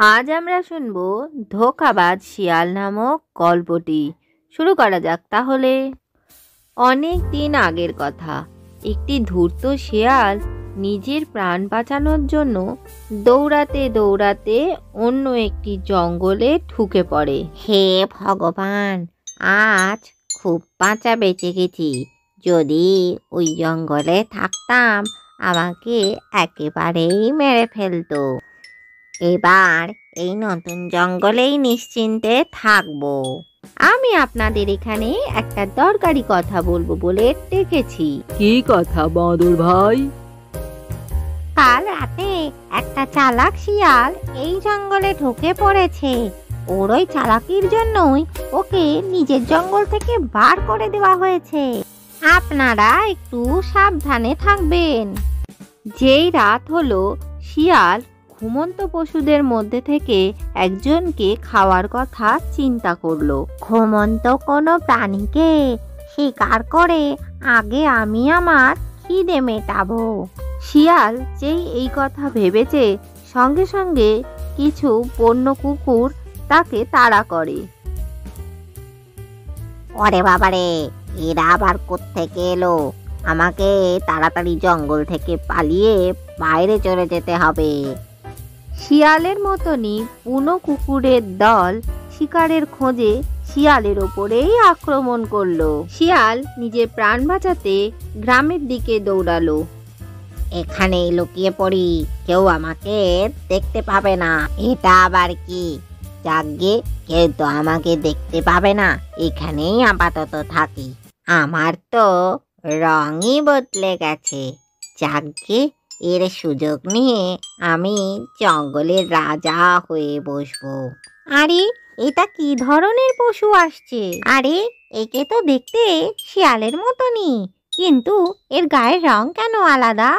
আজ আমরা শুনব ধোঁকাবাজ শিয়াল নামক গল্পটি। শুরু করা যাক তাহলে। অনেক দিন আগের কথা। একটি ধূর্ত শিয়াল নিজের প্রাণ বাঁচানোর জন্য দৌড়াতে দৌড়াতে অন্য একটি জঙ্গলে ঢুকে পড়ে। হে ভগবান, আজ খুব বাঁচা বেঁচে গেছি। যদি ওই জঙ্গলে থাকতাম আমাকে একেবারেই মেরে ফেলতো। এবার এই নতুন জঙ্গলেই নিশ্চিন্তে থাকবো। আমি আপনাদের এখানে একটা দরকারি কথা বলবো বলে ডেকেছি। কি কথা বাঁদর ভাই? কাল রাতে একটা চালাক শিয়াল এই জঙ্গলে ঢুকে পড়েছে। ওর ওই চালাকির জন্যই ওকে নিজের জঙ্গল থেকে বার করে দেওয়া হয়েছে। আপনারা একটু সাবধানে থাকবেন। যেই রাত হলো, শিয়াল ঘুমন্ত পশুদের মধ্যে থেকে একজনকে খাওয়ার কথা চিন্তা করলো। ঘুমন্ত কোনো প্রাণীকে শিকার করে আগে আমি আমার খিদে মেটাবো। শিয়াল যেই এই কথা ভেবেছে, সঙ্গে সঙ্গে কিছু বন্য কুকুর তাকে তাড়া করে। ওরে বাবারে, এরা আবার কোত্থেকে এলো? আমাকে তাড়াতাড়ি জঙ্গল থেকে পালিয়ে বাইরে চলে যেতে হবে। শিয়ালের মতনই বুনো কুকুরের দল শিকারের খোঁজে শিয়ালের ওপরেই আক্রমণ করলো। শিয়াল নিজের প্রাণ বাঁচাতে গ্রামের দিকে দৌড়ালো। এখানেই লুকিয়ে পড়ি, কেউ আমাকে দেখতে পাবে না। এটা আবার কি? যাগ্গে, কেউ তো আমাকে দেখতে পাবে না, এখানেই আপাতত থাকি। আমার তো রঙই বদলে গেছে। যাগ্গে, এর সুযোগ নিয়ে আমি জঙ্গলের রাজা হয়ে বসবো। আরে, এটা কি ধরনের পশু আসছে? আরে, একে তো দেখতে শিয়ালের মতনই, কিন্তু এর গায়ের রং কেন আলাদা?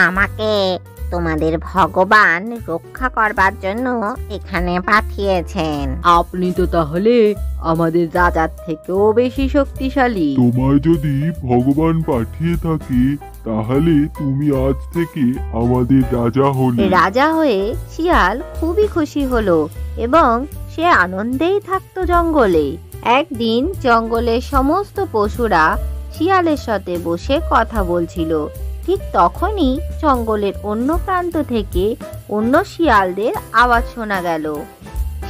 আমাকে তোমাদের ভগবান রক্ষা করবার জন্য এখানে পাঠিয়েছেন। আপনি তো তাহলে আমাদের রাজার থেকেও বেশি শক্তিশালী। তোমায় যদি ভগবান পাঠিয়ে থাকে তাহলে তুমি আজ থেকে আমাদের রাজা হলে। রাজা হয়ে শিয়াল খুবই খুশি হলো এবং সে আনন্দেই থাকতো জঙ্গলে। একদিন জঙ্গলের সমস্ত পশুরা শিয়ালের সাথে বসে কথা বলছিল। ঠিক তখনই জঙ্গলের অন্য প্রান্ত থেকে অন্য শিয়ালদের আওয়াজ শোনা গেল।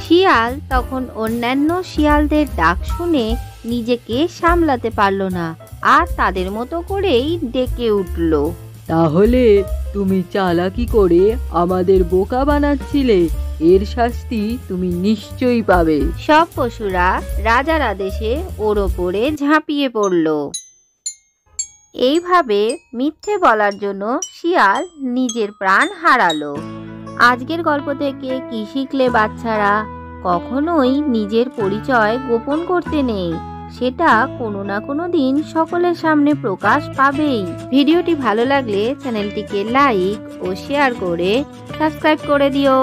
শিয়াল তখন অন্যান্য শিয়ালদের ডাক শুনে নিজেকে সামলাতে পারল না, আর তাদের মতো করেই ডেকে উঠল। তাহলে তুমি চালাকি করে আমাদের বোকা বানাচ্ছিলে, এর শাস্তি তুমি নিশ্চয়ই পাবে। সব পশুরা রাজার আদেশে ওর ওপরে ঝাঁপিয়ে পড়ল। এইভাবে মিথ্যে বলার জন্য শিয়াল নিজের প্রাণ হারালো। আজকের গল্প থেকে কি শিখলে বাচ্চারা? কখনোই নিজের পরিচয় গোপন করতে নেই, সেটা কোনো না কোনো দিন সকলের সামনে প্রকাশ পাবেই। ভিডিওটি ভালো লাগলে চ্যানেলটিকে লাইক ও শেয়ার করে সাবস্ক্রাইব করে দিও।